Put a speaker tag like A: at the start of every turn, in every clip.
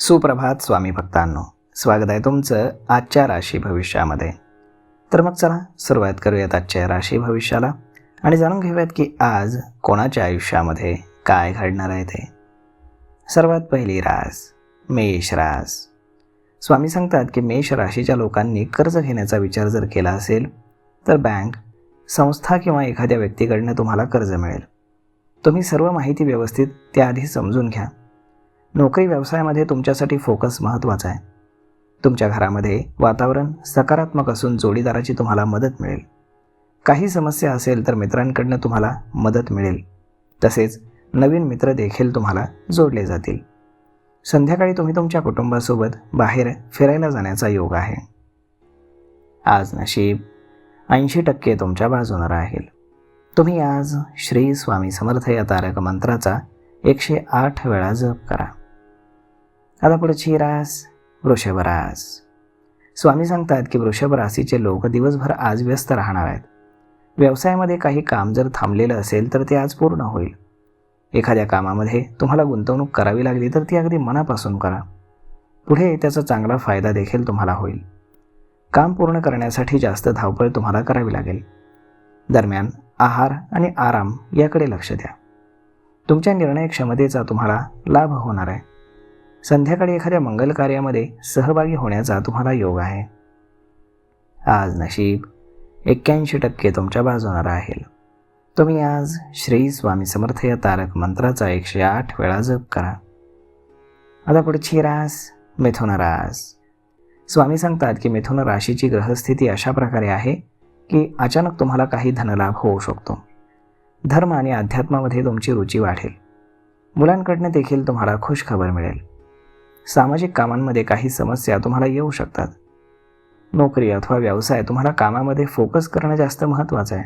A: सुप्रभात स्वामी भक्तांनो, स्वागत आहे तुमचं आजच्या राशी भविष्यामध्ये. तर मग चला सुरुवात करूयात आजच्या राशी भविष्याला आणि जाणून घेऊयात की आज कोणाच्या आयुष्यामध्ये काय घडणार आहे ते. सर्वात पहिली रास मेष रास. स्वामी सांगतात की मेष राशीच्या लोकांनी कर्ज घेण्याचा विचार जर केला असेल तर बँक, संस्था किंवा एखाद्या व्यक्तीकडनं तुम्हाला कर्ज मिळेल. तुम्ही सर्व माहिती व्यवस्थित त्याआधी समजून घ्या. नोकरी व्यवसायामध्ये तुमच्यासाठी फोकस महत्त्वाचा आहे. तुमच्या घरामध्ये वातावरण सकारात्मक असून जोडीदाराची तुम्हाला मदत मिळेल. काही समस्या असेल तर मित्रांकडनं तुम्हाला मदत मिळेल. तसेच नवीन मित्र देखील तुम्हाला जोडले जातील. संध्याकाळी तुम्ही तुमच्या कुटुंबासोबत बाहेर फिरायला जाण्याचा योग आहे. आज नशीब 80% तुमच्या बाजूने राहील. तुम्ही आज श्री स्वामी समर्थ या तारक मंत्राचा 108 वेळा जप करा. आता पुढची रास वृषभ रास. स्वामी सांगतात की वृषभ राशीचे लोक दिवसभर आज व्यस्त राहणार आहेत. व्यवसायामध्ये काही काम जर थांबलेलं असेल तर ते आज पूर्ण होईल. एखाद्या कामामध्ये तुम्हाला गुंतवणूक करावी लागली तर ती अगदी मनापासून करा. पुढे त्याचा चांगला फायदा देखील तुम्हाला होईल. काम पूर्ण करण्यासाठी जास्त धावपळ तुम्हाला करावी लागेल. दरम्यान आहार आणि आराम याकडे लक्ष द्या. तुमच्या निर्णय क्षमतेचा तुम्हाला लाभ होणार आहे. संध्याकाळी एखाद्या मंगल कार्यामध्ये सहभागी होण्याचा तुम्हाला योग आहे. आज नशीब 81% तुमच्या बाजूने राहील. तुम्ही आज श्री स्वामी समर्थ या तारक मंत्राचा 108 वेळा जप करा. आता पुढची रास मिथुन रास. स्वामी सांगतात की मिथुन राशीची ग्रहस्थिती अशा प्रकारे आहे की अचानक तुम्हाला काही धनलाभ होऊ शकतो. धर्म आणि अध्यात्मामध्ये तुमची रुची वाढेल. मुलांकडनं देखील तुम्हाला खुश खबर मिळेल. सामाजिक कामांमध्ये काही समस्या तुम्हाला येऊ शकतात. नोकरी अथवा व्यवसाय तुम्हाला कामामध्ये फोकस करणं जास्त महत्त्वाचं आहे.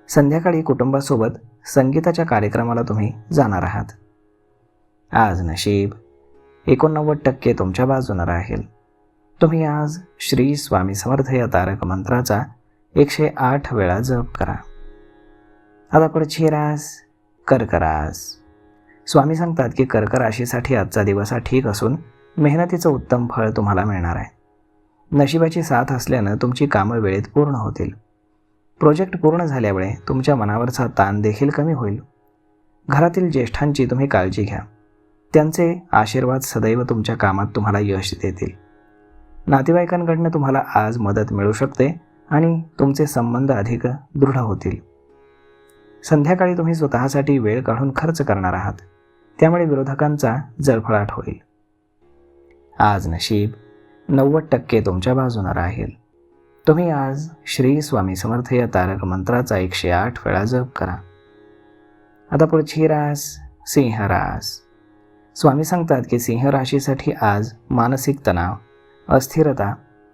A: संध्याकाळी कुटुंबासोबत संगीताच्या कार्यक्रमाला तुम्ही जाणार आहात. आज नशीब 89% तुमच्या बाजूने राहील. तुम्ही आज श्री स्वामी समर्थ या तारक मंत्राचा 108 वेळा जप करा. आता पुढची रास कर्क रास. स्वामी सांगतात की कर्क राशीसाठी आजचा दिवस हा ठीक असून मेहनतीचं उत्तम फळ तुम्हाला मिळणार आहे. नशिबाची साथ असल्यानं तुमची कामं वेळेत पूर्ण होतील. प्रोजेक्ट पूर्ण झाल्यामुळे तुमच्या मनावरचा ताण देखील कमी होईल. घरातील ज्येष्ठांची तुम्ही काळजी घ्या. त्यांचे आशीर्वाद सदैव तुमच्या कामात तुम्हाला यश देतील. नातेवाईकांकडनं तुम्हाला आज मदत मिळू शकते आणि तुमचे संबंध अधिक दृढ होतील. संध्याकाळी तुम्ही स्वतःसाठी वेळ काढून खर्च करणार आहात, त्यामुळे विरोधकांचा जळफळाट होईल. आज नशीब 90% तुमच्या बाजूने राहील. तुम्ही आज श्री स्वामी समर्थ या तारक मंत्राचा 108 वेळा जप करा. आता पुढची रास सिंह रास. स्वामी सांगतात की सिंह राशीसाठी आज मानसिक तणाव, अस्थिरता,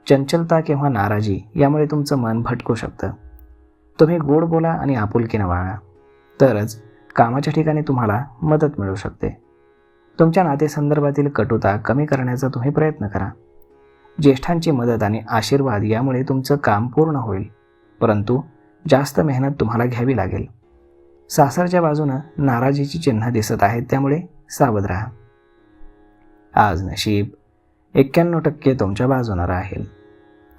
A: चंचलता किंवा नाराजी यामुळे तुमचं मन भटकू शकतं. तुम्ही गोड बोला आणि आपुलकीने वागा, तरच कामाच्या ठिकाणी तुम्हाला मदत मिळू शकते. तुमच्या नातेसंदर्भातील कटुता कमी करण्याचा तुम्ही प्रयत्न करा. ज्येष्ठांची मदत आणि आशीर्वाद यामुळे तुमचं काम पूर्ण होईल, परंतु जास्त मेहनत तुम्हाला घ्यावी लागेल. सासरच्या बाजूनं नाराजीची चिन्ह दिसत आहेत, त्यामुळे सावध राहा. आज नशीब 91% तुमच्या बाजूने राहील.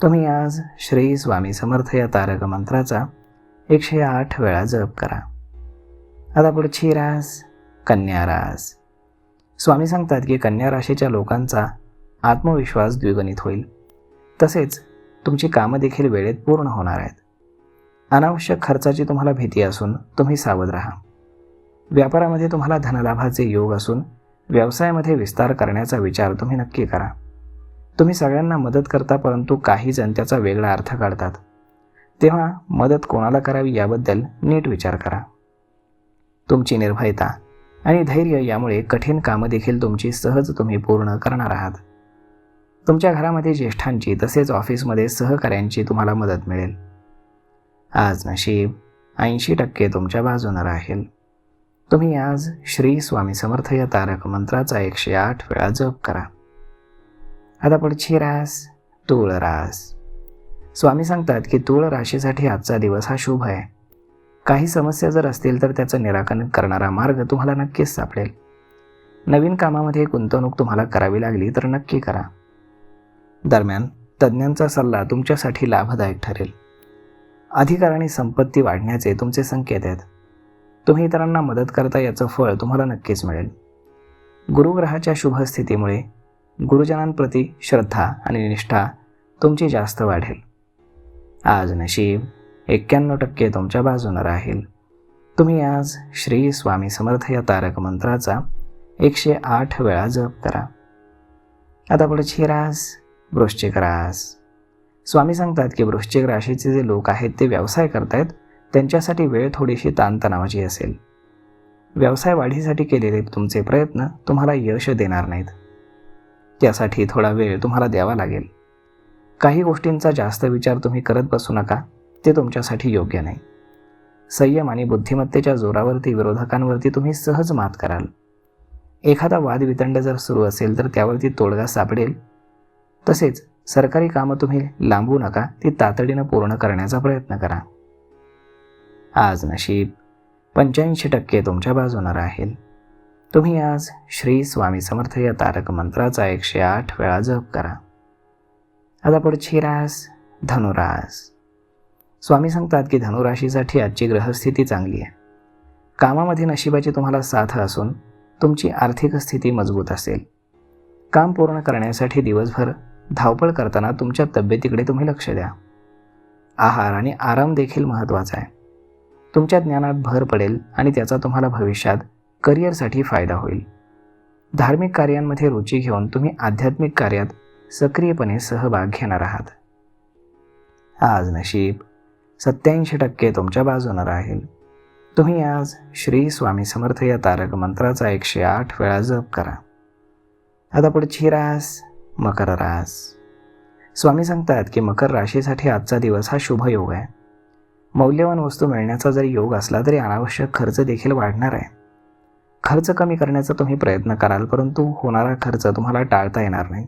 A: तुम्ही आज श्री स्वामी समर्थ या तारक मंत्राचा 108 वेळा जप करा. आता पुढची रास कन्या रास. स्वामी सांगतात की कन्या राशीच्या लोकांचा आत्मविश्वास द्विगुणित होईल. तसेच तुमची कामं देखील वेळेत पूर्ण होणार आहेत. अनावश्यक खर्चाची तुम्हाला भीती असून तुम्ही सावध राहा. व्यापारामध्ये तुम्हाला धनलाभाचे योग असून व्यवसायामध्ये विस्तार करण्याचा विचार तुम्ही नक्की करा. तुम्ही सगळ्यांना मदत करता, परंतु काही जण त्याचा वेगळा अर्थ काढतात. तेव्हा मदत कोणाला करावी याबद्दल नीट विचार करा. तुमची निर्भयता आणि धैर्य यामुळे कठीण कामं देखील तुमची सहज तुम्ही पूर्ण करणार आहात. तुमच्या घरामध्ये ज्येष्ठांची तसेच ऑफिसमध्ये सहकाऱ्यांची तुम्हाला मदत मिळेल. आज नशीब 80% तुमच्या बाजूने राहील. तुम्ही आज श्री स्वामी समर्थ या तारक मंत्राचा 108 वेळा जप करा. आता पुढची रास तूळ रास. स्वामी सांगतात की तूळ राशीसाठी आजचा दिवस हा शुभ आहे. काही समस्या जर असतील तर त्याचं निराकरण करणारा मार्ग तुम्हाला नक्कीच सापडेल. नवीन कामामध्ये गुंतवणूक तुम्हाला करावी लागली तर नक्की करा. दरम्यान तज्ज्ञांचा सल्ला तुमच्यासाठी लाभदायक ठरेल. अधिकार आणि संपत्ती वाढण्याचे तुमचे संकेत आहेत. तुम्ही इतरांना मदत करता याचं फळ तुम्हाला नक्कीच मिळेल. गुरुग्रहाच्या शुभ स्थितीमुळे गुरुजनांप्रती श्रद्धा आणि निष्ठा तुमची जास्त वाढेल. आज नशीब 91% तुमच्या बाजूने राहील. तुम्ही आज श्री स्वामी समर्थ या तारक मंत्राचा 108 वेळा जप करा. आता पुढची रास वृश्चिक रास. स्वामी सांगतात की वृश्चिक राशीचे जे लोक आहेत ते व्यवसाय करतायत त्यांच्यासाठी वेळ थोडीशी ताणतणावाची असेल. व्यवसाय वाढीसाठी केलेले तुमचे प्रयत्न तुम्हाला यश देणार नाहीत. त्यासाठी थोडा वेळ तुम्हाला द्यावा लागेल. काही गोष्टींचा जास्त विचार तुम्ही करत बसू नका, ते तुमच्यासाठी योग्य नाही. संयम आणि बुद्धिमत्तेच्या जोरावरती विरोधकांवरती तुम्ही सहज मात कराल. एखादा वादवितंड जर सुरू असेल तर त्यावरती तोडगा सापडेल. तसेच सरकारी कामं तुम्ही लांबवू नका, ती तातडीनं पूर्ण करण्याचा प्रयत्न करा. आज नशीब 85% तुमच्या बाजूने राहील. तुम्ही आज श्री स्वामी समर्थ या तारक मंत्राचा 108 वेळा जप करा. आता पुढची रास धनुरास. स्वामी सांगतात की धनुराशीसाठी आजची ग्रहस्थिती चांगली आहे. कामामध्ये नशिबाची तुम्हाला साथ असून तुमची आर्थिक स्थिती मजबूत असेल. काम पूर्ण करण्यासाठी दिवसभर धावपळ करताना तुमच्या तब्येतीकडे तुम्ही लक्ष द्या. आहार आणि आराम देखील महत्त्वाचा आहे. तुमच्या ज्ञानात भर पडेल आणि त्याचा तुम्हाला भविष्यात करिअरसाठी फायदा होईल. धार्मिक कार्यांमध्ये रुची घेऊन तुम्ही आध्यात्मिक कार्यात सक्रियपणे सहभाग घेणार आहात. आज नशीब 87% तुमच्या बाजूने राहील. तुम्ही आज श्री स्वामी समर्थ या तारक मंत्राचा 108 वेळा जप करा. आता पुढची रास मकर रास. स्वामी सांगतात की मकर राशीसाठी आजचा दिवस हा शुभ योग आहे. मौल्यवान वस्तू मिळण्याचा जरी योग असला तरी अनावश्यक खर्च देखील वाढणार आहे. खर्च कमी करण्याचा तुम्ही प्रयत्न कराल, परंतु होणारा खर्च तुम्हाला टाळता येणार नाही.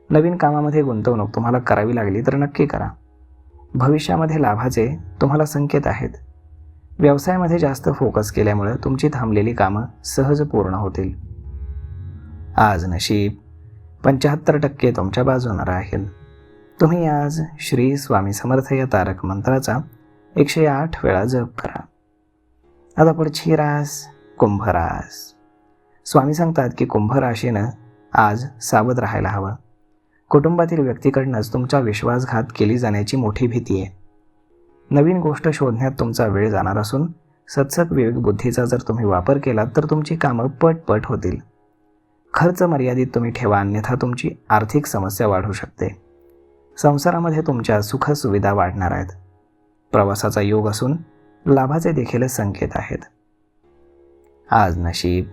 A: नवीन कामामध्ये गुंतवणूक तुम्हाला करावी लागली तर नक्की करा. भविष्यामध्ये लाभाचे तुम्हाला संकेत आहेत. व्यवसायामध्ये जास्त फोकस केल्यामुळे तुमची थांबलेली कामं सहज पूर्ण होतील. आज नशीब 75% तुमच्या बाजूने राहील. तुम्ही आज श्री स्वामी समर्थ या तारक मंत्राचा 108 वेळा जप करा. आता पुढची रास कुंभ रास. स्वामी सांगतात की कुंभ राशीनं आज सावध राहायला हवं. कुटुंबातील व्यक्तीकडूनच तुमचा विश्वासघात केली जाण्याची मोठी भीती आहे. नवीन गोष्ट शोधण्यात तुमचा वेळ जाणार असून सत्सक विवेक बुद्धीचा जर तुम्ही वापर केलात तर तुमची कामं पटपट होतील. खर्च मर्यादित तुम्ही ठेवा, अन्यथा तुमची आर्थिक समस्या वाढू शकते. संसारामध्ये तुमच्या सुखसुविधा वाढणार आहेत. प्रवासाचा योग असून लाभाचे देखील संकेत आहेत. आज नशीब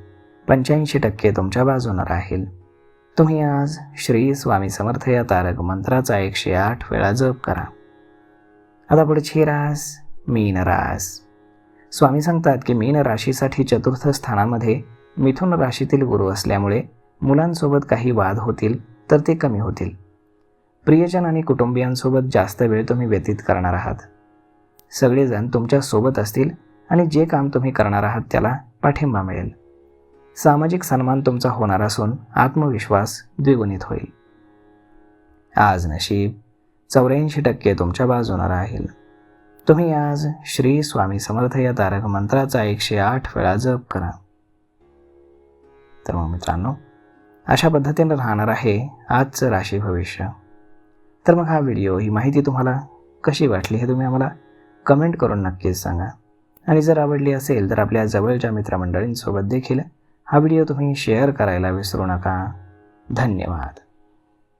A: 85% तुमच्या बाजूने राहील. तुम्ही आज श्री स्वामी समर्थ या तारक मंत्राचा 108 वेळा जप करा. आता पुढची रास मीन रास. स्वामी सांगतात की मीन राशीसाठी चतुर्थ स्थानामध्ये मिथुन राशीतील गुरु असल्यामुळे मुलांसोबत काही वाद होतील तर ते कमी होतील. प्रियजन आणि कुटुंबियांसोबत जास्त वेळ तुम्ही व्यतीत करणार आहात. सगळेजण तुमच्या सोबत असतील आणि जे काम तुम्ही करणार आहात त्याला पाठिंबा मिळेल. सामाजिक सन्मान तुमचा होणार असून आत्मविश्वास द्विगुणित होईल. आज नशीब 84% तुमच्या बाजूने राहील. तुम्ही आज श्री स्वामी समर्थ या तारक मंत्राचा 108 वेळा जप करा. तर मग मित्रांनो, अशा पद्धतीने राहणार आहे आजचं राशी भविष्य. तर मग हा व्हिडिओ, ही माहिती तुम्हाला कशी वाटली हे तुम्ही आम्हाला कमेंट करून नक्कीच सांगा. आणि जर आवडली असेल तर आपल्या जवळच्या मित्रमंडळींसोबत देखील हा व्हिडिओ तुम्ही शेअर करायला विसरू नका. धन्यवाद.